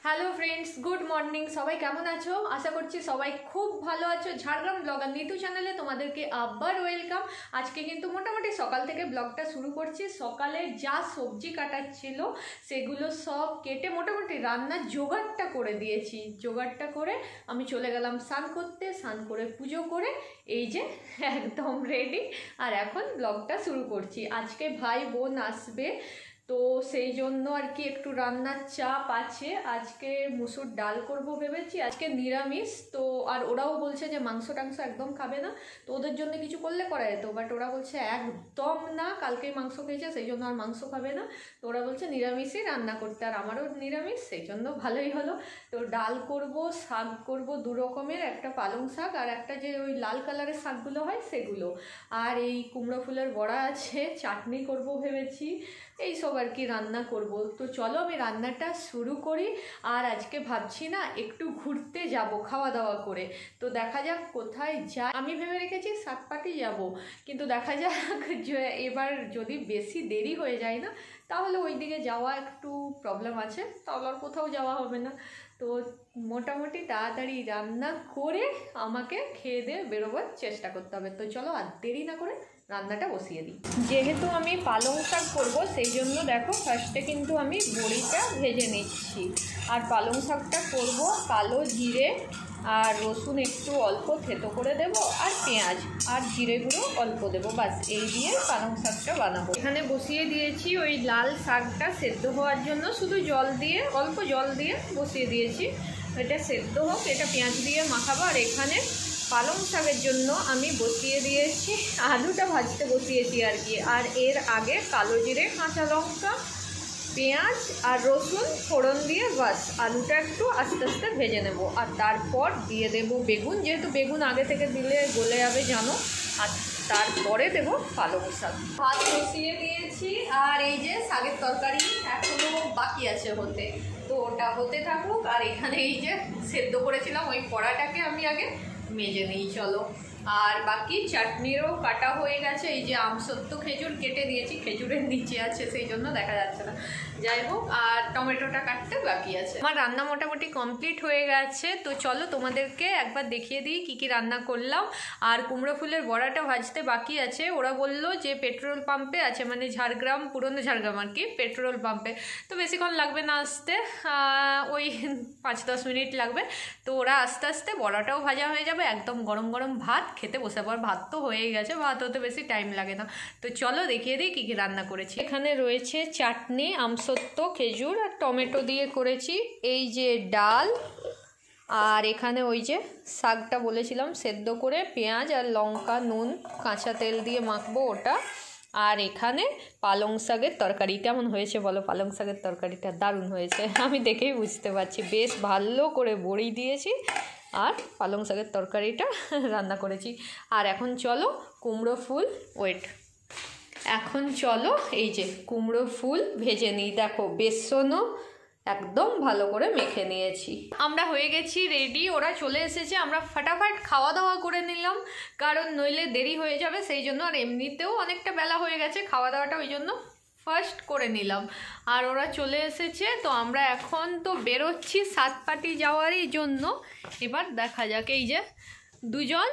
Hello friends, good morning. সবাই কেমন আছো? আশা করছি সবাই খুব ভালো আছো। ঝাড়গ্রাম ব্লগার নিতু চ্যানেলে তোমাদেরকে আবার ওয়েলকাম। আজকে কিন্তু মোটামুটি সকাল থেকে ব্লগটা শুরু করছি। সকালে যা সবজি কাটার ছিল সেগুলো সব কেটে মোটামুটি রান্নার জোগাড়টা করে দিয়েছি। জোগাড়টা করে আমি চলে গেলাম স্নান করতে। স্নান করে পুজো করে এই যে একদম রেডি। আর এখন ব্লগটা শুরু করছি। আজকে ভাই বোন আসবে, তো সেই জন্য আর কি একটু রান্নার চাপ আছে। আজকে মুসুর ডাল করব ভেবেছি, আজকে নিরামিষ তো। আর ওরাও বলছে যে মাংস টাংস একদম খাবে না, তো ওদের জন্য কিছু করলে করা যেত, বাট ওরা বলছে একদম না, কালকেই মাংস খেয়েছে সেই জন্য আর মাংস খাবে না। তো ওরা বলছে নিরামিষই রান্না করতে, আর আমারও নিরামিষ, সেই জন্য ভালোই হলো। তো ডাল করব, শাক করব দু রকমের, একটা পালং শাক আর একটা যে ওই লাল কালারের শাকগুলো হয় সেগুলো, আর এই কুমড়ো ফুলের বড়া আছে, চাটনি করব ভেবেছি, এই সব আর কি রান্না করব। তো চলো আমি রান্নাটা শুরু করি। আর আজকে ভাবছি না একটু ঘুরতে যাব খাওয়া দাওয়া করে, তো দেখা যাক কোথায় যাই। আমি ভেবে রেখেছি সাতপাটি যাব, কিন্তু দেখা যাক যে এবার যদি বেশি দেরি হয়ে যায় না তাহলে ওই দিকে যাওয়া একটু প্রবলেম আছে, তাহলে আর কোথাও যাওয়া হবে না। তো মোটামুটি তাড়াতাড়ি রান্না করে আমাকে খেয়ে দিয়ে বেরোবার চেষ্টা করতে হবে। তো চলো আর দেরি না করে রান্নাটা বসিয়ে দিই। যেহেতু আমি পালং শাক করবো সেই জন্য দেখো ফার্স্টে কিন্তু আমি বড়িটা ভেজে নিচ্ছি। আর পালং শাকটা করব কালো জিরে আর রসুন একটু অল্প থেতো করে দেব, আর পেঁয়াজ আর জিরে গুঁড়ো অল্প দেবো, বাস এই দিয়ে পালং শাকটা বানাবো। এখানে বসিয়ে দিয়েছি ওই লাল শাকটা সেদ্ধ হওয়ার জন্য, শুধু জল দিয়ে, অল্প জল দিয়ে বসিয়ে দিয়েছি। এটা সেদ্ধ হোক, এটা পেঁয়াজ দিয়ে মাখাবো। আর এখানে পালং শাকের জন্য আমি বসিয়ে দিয়েছি, আলুটা ভাজতে বসিয়েছি আর কি। আর এর আগে কালো জিরে, কাঁচা লঙ্কা, পেঁয়াজ আর রসুন ফোড়ন দিয়ে বাস আলুটা একটু আস্তে আস্তে ভেজে নেব। আর তারপর দিয়ে দেব বেগুন, যেহেতু বেগুন আগে থেকে দিলে গলে যাবে জানো। আর তারপরে দেব পালং শাক। ভাত বসিয়ে দিয়েছি, আর এই যে শাকের তরকারি এখনও বাকি আছে হতে, তো ওটা হতে থাকুক। আর এখানে এই যে সেদ্ধ করেছিলাম ওই কড়াটাকে আমি আগে মেজে নিই চলো। আর বাকি চাটনিরও কাটা হয়ে গেছে, এই যে আমসত্ত্ব খেজুর কেটে দিয়েছি, খেজুরের নিচে আছে সেই জন্য দেখা যাচ্ছে না, যাই হোক। আর টমেটোটা কাটতে বাকি আছে। আমার রান্না মোটামুটি কমপ্লিট হয়ে গেছে। তো চলো তোমাদেরকে একবার দেখিয়ে দিই কী কী রান্না করলাম। আর কুমড়ো ফুলের বড়াটা ভাজতে বাকি আছে। ওরা বললো যে পেট্রোল পাম্পে আছে, মানে ঝাড়গ্রাম, পুরনো ঝাড়গ্রাম আর কি, পেট্রোল পাম্পে। তো বেশিক্ষণ লাগবে না আসতে, ওই 5-10 মিনিট লাগবে। তো ওরা আস্তে আস্তে বড়াটাও ভাজা হয়ে যাবে, একদম গরম গরম ভাত খেতে বসে পর। ভাত তো হয়েই গেছে, ভাত হতে বেশি টাইম লাগে না। তো চলো দেখিয়ে দিই কী কী রান্না করেছি। এখানে রয়েছে চাটনি, আমসত্ত্ব খেজুর আর টমেটো দিয়ে করেছি। এই যে ডাল, আর এখানে ওই যে শাকটা বলেছিলাম সেদ্ধ করে পেঁয়াজ আর লঙ্কা, নুন, কাঁচা তেল দিয়ে মাখবো ওটা। আর এখানে পালং শাকের তরকারি। কেমন হয়েছে বলো? পালং শাকের তরকারিটা দারুণ হয়েছে, আমি দেখেই বুঝতে পারছি। বেশ ভালো করে বড়ি দিয়েছি আর পালং শাকের তরকারিটা রান্না করেছি। আর এখন চলো কুমড়ো ফুল এখন চলো এই যে কুমড়ো ফুল ভেজে নিই। দেখো বেসনও একদম ভালো করে মেখে নিয়েছি। আমরা হয়ে গেছি রেডি, ওরা চলে এসেছে। আমরা ফাটাফাট খাওয়া দাওয়া করে নিলাম, কারণ নইলে দেরি হয়ে যাবে সেই জন্য। আর এমনিতেও অনেকটা বেলা হয়ে গেছে, খাওয়া দাওয়াটা ওই জন্য ফার্স্ট করে নিলাম। আর ওরা চলে এসেছে, তো আমরা এখন তো বেরোচ্ছি সাতপাটি যাওয়ারই জন্য। এবার দেখা যাক, এই যে দুজন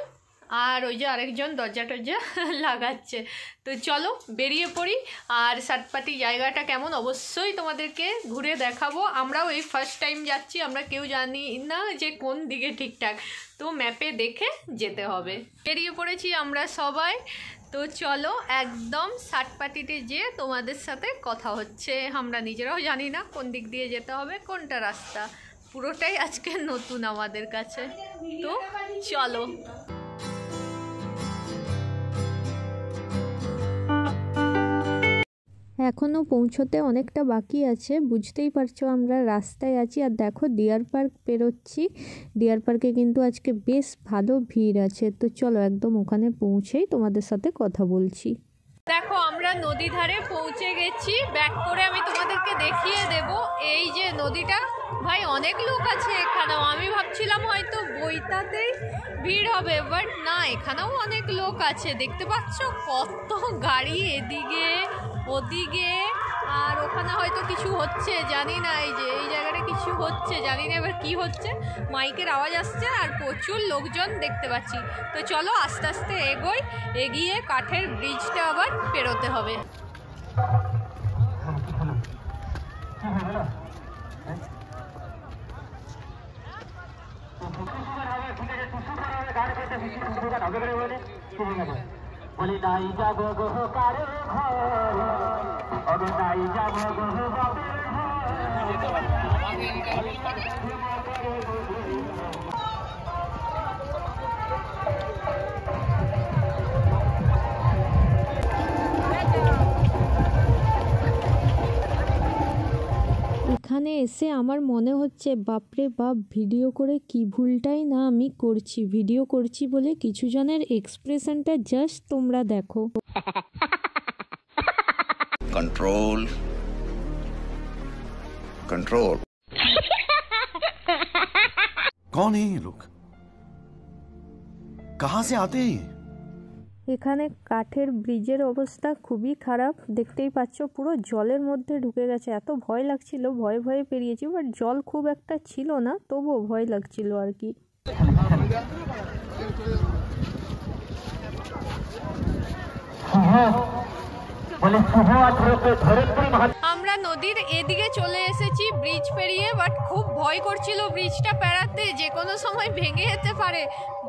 আর ওই যে আরেকজন দরজা টরজা লাগাচ্ছে। তো চলো বেরিয়ে পড়ি। আর সাতপাটি জায়গাটা কেমন অবশ্যই তোমাদেরকে ঘুরে দেখাবো। আমরাও এই ফার্স্ট টাইম যাচ্ছি, আমরা কেউ জানি না যে কোন দিকে ঠিকঠাক, তো ম্যাপে দেখে যেতে হবে। বেরিয়ে পড়েছি আমরা সবাই। তো চলো একদম সাতপাটিতে যেয়ে তোমাদের সাথে কথা হচ্ছে। আমরা নিজেরাও জানি না কোন দিক দিয়ে যেতে হবে, কোনটা রাস্তা, পুরোটাই আজকে নতুন আমাদের কাছে। তো চলো। এখনও পৌঁছতে অনেকটা বাকি আছে, বুঝতেই পারছো আমরা রাস্তায় আছি। আর দেখো ডিয়ার পার্ক পেরোচ্ছি। ডিয়ার পার্কে কিন্তু আজকে বেশ ভালো ভিড় আছে। তো চলো একদম ওখানে পৌঁছেই তোমাদের সাথে কথা বলছি। দেখো আমরা নদী ধারে পৌঁছে গেছি, ব্যাক করে আমি তোমাদেরকে দেখিয়ে দেব। এই যে নদীটা, ভাই অনেক লোক আছে এখানেও। আমি ভাবছিলাম হয়তো বইটাতেই ভিড় হবে, বাট না, এখানেও অনেক লোক আছে। দেখতে পাচ্ছ কত গাড়ি এদিকে ওদিকে। আর ওখানে হয়তো কিছু হচ্ছে জানি না, এই যে এই জায়গাটা কিছু হচ্ছে জানি না এবার কি হচ্ছে, মাইকের আওয়াজ আসছে আর প্রচুর লোকজন দেখতে পাচ্ছি। তো চলো আস্তে আস্তে এগোই, এগিয়ে কাঠের ব্রিজটা আবার পেরোতে হবে। বলি নাই যাব গো কারে ঘরে নাই যাব গো এখানে এসে আমার মনে হচ্ছে বাপরে বাপ, ভিডিও করে কি ভুলটাই না আমি করছি। ভিডিও করছি বলে কিছু জনের এক্সপ্রেশনটা জাস্ট তোমরা দেখো। Control control. कौन है ये लोग, कहां से आते हैं? এখানে কাঠের ব্রিজের অবস্থা খুবই খারাপ, দেখতেই পাচ্ছ পুরো জলের মধ্যে ঢুকে গেছে। এত ভয় লাগছিল, ভয়ে ভয়ে পেরিয়েছি, বাট জল খুব একটা ছিল না, তবুও ভয় লাগছিল আর কি। আমরা নদীর এদিকে চলে এসেছি ব্রিজ পেরিয়ে, বাট খুব ভয় করছিল ব্রিজটা পেরাতে, যে কোনো সময় ভেঙে যেতে পারে।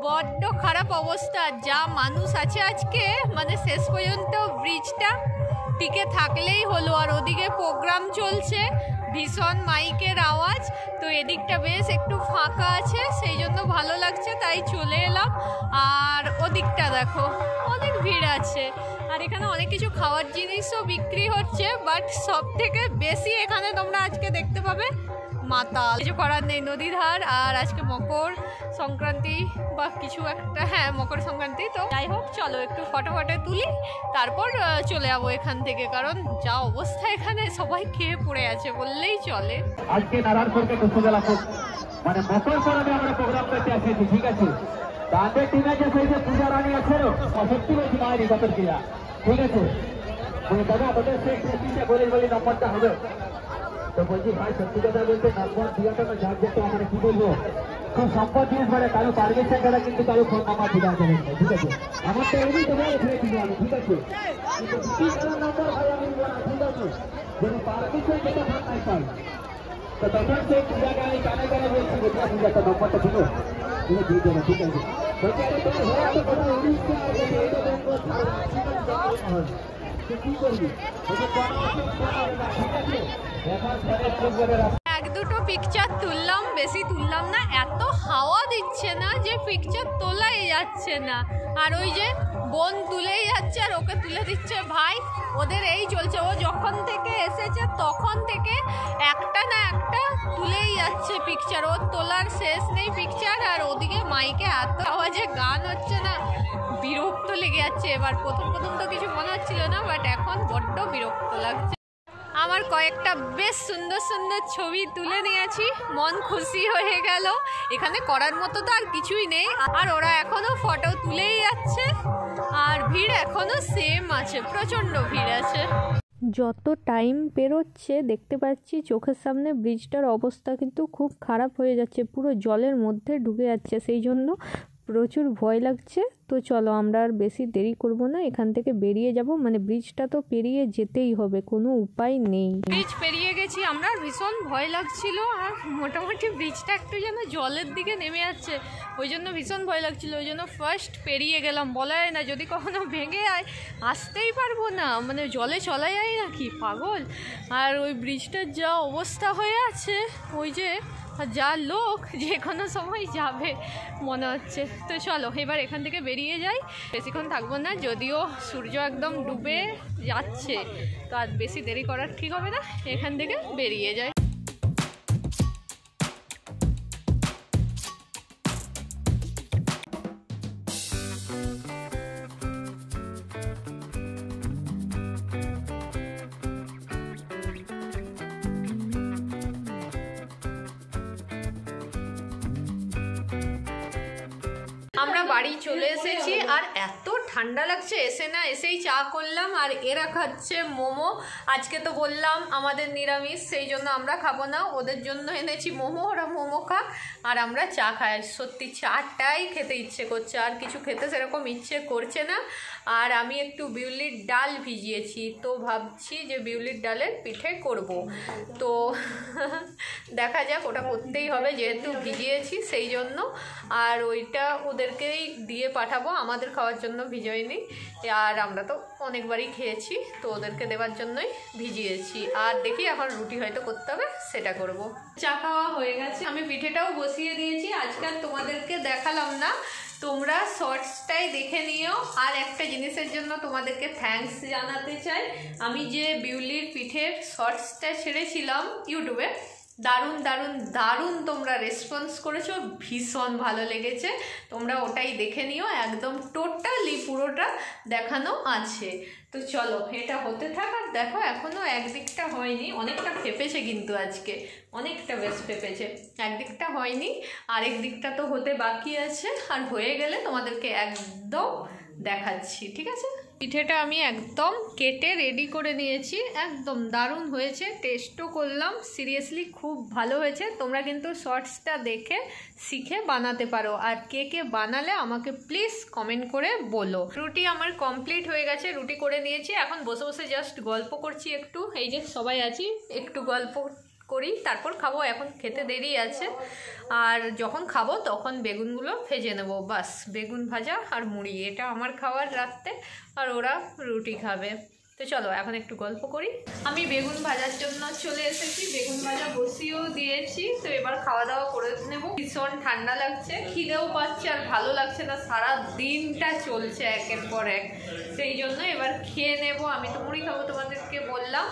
বড্ড খারাপ অবস্থা, যা মানুষ আছে আজকে, মানে শেষ পর্যন্ত ব্রিজটা টিকে থাকলেই হলো। আর ওদিকে প্রোগ্রাম চলছে, ভীষণ মাইকের আওয়াজ, তো এদিকটা বেশ একটু ফাঁকা আছে, সেই জন্য ভালো লাগছে, তাই চলে এলাম। আর ওদিকটা দেখো অনেক ভিড় আছে, আর এখানে অনেক কিছু খাওয়ার জিনিসও বিক্রি হচ্ছে, বাট সব থেকে বেশি এখানে তোমরা আজকে দেখতে পাবে মাতাল। কিছু করার নেই, নদী ধার, আর আজকে মকর সংক্রান্তি বা কিছু একটা, হ্যাঁ মকর সংক্রান্তি। তো যাই হোক, চলো একটু ফটো তুলি, তারপর চলে যাবো এখান থেকে, কারণ যা অবস্থা এখানে সবাই খেয়ে পড়ে আছে বললেই চলে। আজকে নারায়ণপুরকে কুচুবেলা মানে মকর পরবে আমরা প্রোগ্রাম করতে আসেছি, ঠিক আছে। তাদের টিমে যে সেই যে পূজা রানী আছে সত্যি বলছি মায়ের ইবাদত ক্রিয়া, ঠিক আছে। দাদা তোদের সেই প্রেসিডে বলি নম্বরটা হবে, তো বলছি ভাই সত্যি কথা বলতে নম্বর দিয়াটা না যাক যেতে আমরা কি বলবো, খুব সম্পদ জিনিস মানে কারো পারমিশন ছাড়া কিন্তু কারো ফোন নাম্বার দিতে হবে, ঠিক আছে। আমার তো এমনি তোমার এখানে দিবো আমি, ঠিক আছে, কিন্তু নম্বর ভাই আমি দিব না, ঠিক আছে। যদি পারমিশন যেটা ফোন নাই পাই, তো তখন সেই পূজাকে আমি কানে কানে বলছি গোটা পূজাটা নম্বরটা দিল, তুমি দিয়ে দেবো, ঠিক আছে। বলছি আরে তোমার হয়ে তো কোনো উড়িষ্যা এইটা দেখবো কি করবি, এক দুটো পিকচার তুললাম, বেশি তুললাম না, এত হাওয়া দিচ্ছে না যে পিকচার তোলাই যাচ্ছে না। আর ওই যে বোন তুলেই যাচ্ছে আর ওকে তুলে দিচ্ছে ভাই, ওদের এই চলছে। ও যখন থেকে এসেছে তখন থেকে একটা না একটা তুলেই যাচ্ছে পিকচার, ওর তোলার শেষ নেই পিকচার। আর ওদিকে মাইকে এত আওয়াজে গান হচ্ছে না, বিরক্ত লেগে যাচ্ছে। এবার প্রথম তো কিছু মনে হচ্ছিল না, বাট এখন বড্ড বিরক্ত লাগছে। আমার কয়েকটা বেশ সুন্দর ছবি তুলে নিয়েছি, মন খুশি হয়ে গেল। এখানে করার মতো তো আর কিছুই নেই, আর ওরা এখনো ফটো তুলেই যাচ্ছে, আর ভিড় এখনো সেম আছে, প্রচণ্ড ভিড় আছে। যত টাইম পেরোচ্ছে দেখতে পাচ্ছি চোখের সামনে ব্রিজটার অবস্থা কিন্তু খুব খারাপ হয়ে যাচ্ছে, পুরো জলের মধ্যে ঢুকে যাচ্ছে, সেই জন্য প্রচুর ভয় লাগছে। তো চলো আমরা আর বেশি দেরি করব না, এখান থেকে বেরিয়ে যাব, মানে ব্রিজটা তো পেরিয়ে যেতেই হবে, কোনো উপায় নেই। ব্রিজ পেরিয়ে গেছি আমরা, ভীষণ ভয় লাগছিল, আর মোটামুটি ব্রিজটা একটু যেন জলের দিকে নেমে যাচ্ছে, ওই জন্য ভীষণ ভয় লাগছিল, ওই জন্য ফার্স্ট পেরিয়ে গেলাম। বলা যায় না যদি কখনো ভেঙে যায় আসতেই পারবো না, মানে জলে চলা যায় নাকি পাগল। আর ওই ব্রিজটার যা অবস্থা হয়ে আছে, ওই যে যা লোক যে কোনো সময় যাবে মনে হচ্ছে। তো চলো এবার এখান থেকে বেরিয়ে যাই, বেশিক্ষণ থাকবো না, যদিও সূর্য একদম ডুবে যাচ্ছে, তো আর বেশি দেরি করার ঠিক হবে না, এখান থেকে বেরিয়ে যাই। আমরা বাড়ি চলে এসেছি, আর এত ঠান্ডা লাগছে, এসেই চা করলাম। আর এরা খাচ্ছে মোমো। আজকে তো বললাম আমাদের নিরামিষ, সেই জন্য আমরা খাবো না, ওদের জন্য এনেছি মোমো, ওরা মোমো খাক আর আমরা চা খাই। সত্যি চাটাই খেতে ইচ্ছে করছে, আর কিছু খেতে সেরকম ইচ্ছে করছে না। আর আমি একটু বিউলির ডাল ভিজিয়েছি, তো ভাবছি যে বিউলির ডালের পিঠে করব। তো দেখা যাক, ওটা করতেই হবে যেহেতু ভিজিয়েছি সেই জন্য। আর ওইটা ওদেরকেই দিয়ে পাঠাবো, আমাদের খাওয়ার জন্য ভিজোয়নি। আর আমরা তো অনেকবারই খেয়েছি, তো ওদেরকে দেওয়ার জন্যই ভিজিয়েছি। আর দেখি এখন রুটি হয়তো করতে হবে, সেটা করব। চা খাওয়া হয়ে গেছে, আমি পিঠেটাও বসিয়ে দিয়েছি। আজকাল তোমাদেরকে দেখালাম না, তোমরা শর্টসটাই দেখে নিও। আর একটা জিনিসের জন্য তোমাদেরকে থ্যাঙ্কস জানাতে চাই। আমি যে বিউলির পিঠের শর্টসটা ছেড়েছিলাম ইউটিউবে, দারুণ দারুণ দারুণ তোমরা রেসপন্স করেছো, ভীষণ ভালো লেগেছে। তোমরা ওটাই দেখে নিও, একদম টোটালি পুরোটা দেখানো আছে। তো চলো এটা হতে থাক। আর দেখো এখনও একদিকটা হয়নি, অনেকটা ফেপেছে কিন্তু আজকে, অনেকটা বেশ ফেপেছে। একদিকটা হয়নি, আরেক দিকটা তো হতে বাকি আছে। আর হয়ে গেলে তোমাদেরকে একদম দেখাচ্ছি, ঠিক আছে? পিঠেটা আমি একদম কেটে রেডি করে নিয়েছি, একদম দারুণ হয়েছে, টেস্টও করলাম, সিরিয়াসলি খুব ভালো হয়েছে। তোমরা কিন্তু শর্টসটা দেখে শিখে বানাতে পারো। আর কে কে বানালে আমাকে প্লিজ কমেন্ট করে বলো। রুটি আমার কমপ্লিট হয়ে গেছে, রুটি করে নিয়েছি, এখন বসে বসে জাস্ট গল্প করছি একটু। এই যে সবাই আছি, একটু গল্প করি, তারপর খাবো। এখন খেতে দেরি আছে, আর যখন খাবো তখন বেগুনগুলো ভেজে নেবো, বাস। বেগুন ভাজা আর মুড়ি, এটা আমার খাওয়ার রাত্রে, আর ওরা রুটি খাবে। তো চলো এখন একটু গল্প করি। আমি বেগুন ভাজার জন্য চলে এসেছি, বেগুন ভাজা বসিয়েও দিয়েছি। তো এবার খাওয়া দাওয়া করে নেব। ভীষণ ঠান্ডা লাগছে, খিদেও পাচ্ছে, আর ভালো লাগছে না, সারা দিনটা চলছে একের পর এক, সেই জন্য এবার খেয়ে নেব। আমি তো মুড়ি খাবো তোমাদেরকে বললাম,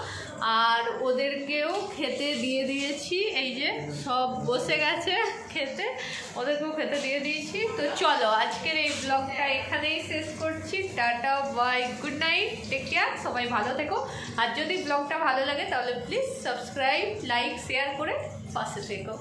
আর ওদেরকেও খেতে দিয়ে দিয়েছি। এই যে সব বসে গেছে খেতে, ওদেরকেও খেতে দিয়ে দিয়েছি। তো চলো আজকের এই ব্লগটা এখানেই শেষ করছি। Tata, bye, good night, take care, সবাই ভালো থেকো। আর যদি ব্লগটা ভালো লাগে তাহলে প্লিজ সাবস্ক্রাইব, লাইক, শেয়ার করে পাশে থেকো।